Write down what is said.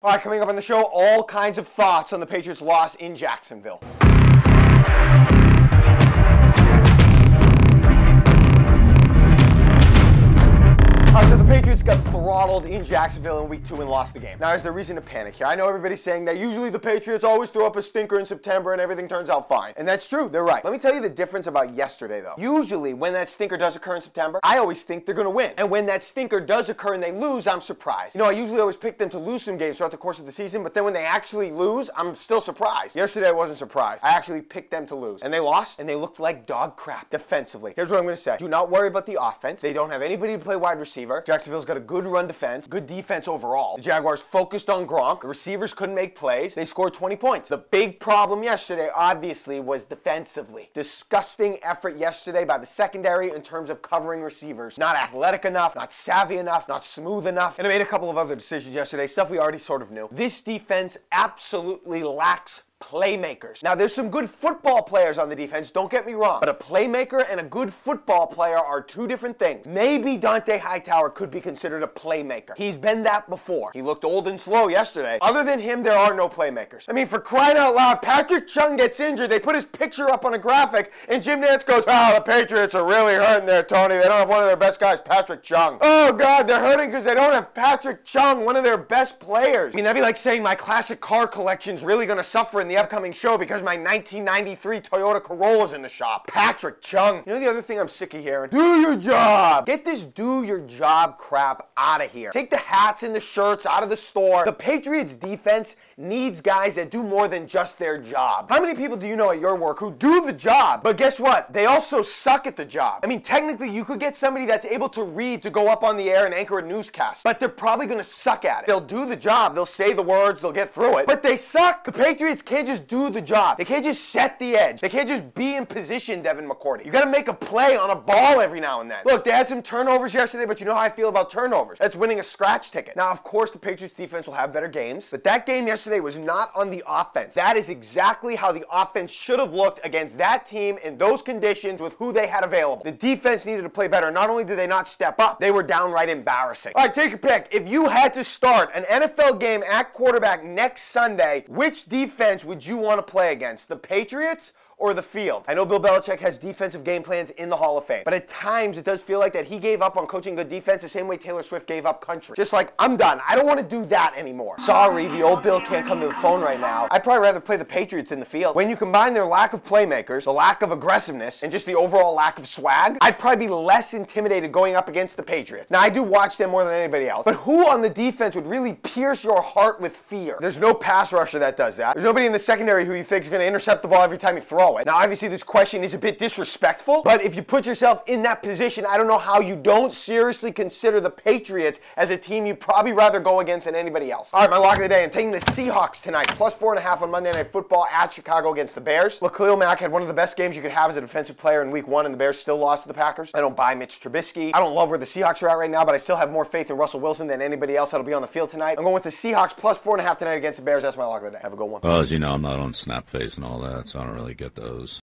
All right, coming up on the show, all kinds of thoughts on the Patriots' loss in Jacksonville. So the Patriots got throttled in Jacksonville in week 2 and lost the game. Now, is there reason to panic here? I know everybody's saying that usually the Patriots always throw up a stinker in September and everything turns out fine. And that's true, they're right. Let me tell you the difference about yesterday, though. Usually, when that stinker does occur in September, I always think they're gonna win. And when that stinker does occur and they lose, I'm surprised. You know, I usually always pick them to lose some games throughout the course of the season, but then when they actually lose, I'm still surprised. Yesterday, I wasn't surprised. I actually picked them to lose. And they lost, and they looked like dog crap defensively. Here's what I'm gonna say. Do not worry about the offense. They don't have anybody to play wide receiver. Jacksonville's got a good run defense, good defense overall. The Jaguars focused on Gronk. The receivers couldn't make plays. They scored 20 points. The big problem yesterday, obviously, was defensively. Disgusting effort yesterday by the secondary in terms of covering receivers. Not athletic enough, not savvy enough, not smooth enough. And I made a couple of other decisions yesterday, stuff we already sort of knew. This defense absolutely lacks playmakers. Now, there's some good football players on the defense, don't get me wrong, but a playmaker and a good football player are two different things. Maybe Dante Hightower could be considered a playmaker. He's been that before. He looked old and slow yesterday. Other than him, there are no playmakers. I mean, for crying out loud, Patrick Chung gets injured. They put his picture up on a graphic, and Jim Nantz goes, "Oh, the Patriots are really hurting there, Tony. They don't have one of their best guys, Patrick Chung." Oh, God, they're hurting because they don't have Patrick Chung, one of their best players. I mean, that'd be like saying my classic car collection's really going to suffer in the upcoming show because my 1993 Toyota Corolla's in the shop. Patrick Chung. You know the other thing I'm sick of hearing? Do your job. Get this do your job crap out of here. Take the hats and the shirts out of the store. The Patriots defense needs guys that do more than just their job. How many people do you know at your work who do the job, but guess what? They also suck at the job. I mean, technically, you could get somebody that's able to read to go up on the air and anchor a newscast, but they're probably going to suck at it. They'll do the job. They'll say the words. They'll get through it, but they suck. The Patriots can't just do the job. They can't just set the edge. They can't just be in position, Devin McCourty. You got to make a play on a ball every now and then. Look, they had some turnovers yesterday, but you know how I feel about turnovers. That's winning a scratch ticket. Now, of course, the Patriots defense will have better games, but that game yesterday was not on the offense. That is exactly how the offense should have looked against that team in those conditions with who they had available. The defense needed to play better. Not only did they not step up, they were downright embarrassing. All right, take your pick. If you had to start an NFL game at quarterback next Sunday, which defense would you want to play against? The Patriots or the field? I know Bill Belichick has defensive game plans in the Hall of Fame, but at times it does feel like that he gave up on coaching good defense the same way Taylor Swift gave up country. Just like, I'm done. I don't want to do that anymore. Sorry, the old Bill can't come to the phone right now. I'd probably rather play the Patriots in the field. When you combine their lack of playmakers, the lack of aggressiveness, and just the overall lack of swag, I'd probably be less intimidated going up against the Patriots. Now, I do watch them more than anybody else, but who on the defense would really pierce your heart with fear? There's no pass rusher that does that. There's nobody in the secondary who you think is going to intercept the ball every time you throw it. Now, obviously, this question is a bit disrespectful, but if you put yourself in that position, I don't know how you don't seriously consider the Patriots as a team you'd probably rather go against than anybody else. All right, my lock of the day, I'm taking the Seahawks tonight, +4.5 on Monday Night Football at Chicago against the Bears. Look, Khalil Mack had one of the best games you could have as a defensive player in week 1, and the Bears still lost to the Packers. I don't buy Mitch Trubisky. I don't love where the Seahawks are at right now, but I still have more faith in Russell Wilson than anybody else that'll be on the field tonight. I'm going with the Seahawks +4.5 tonight against the Bears. That's my lock of the day. Have a good one. Well, as you know, I'm not on Snapface and all that, so I don't really get those.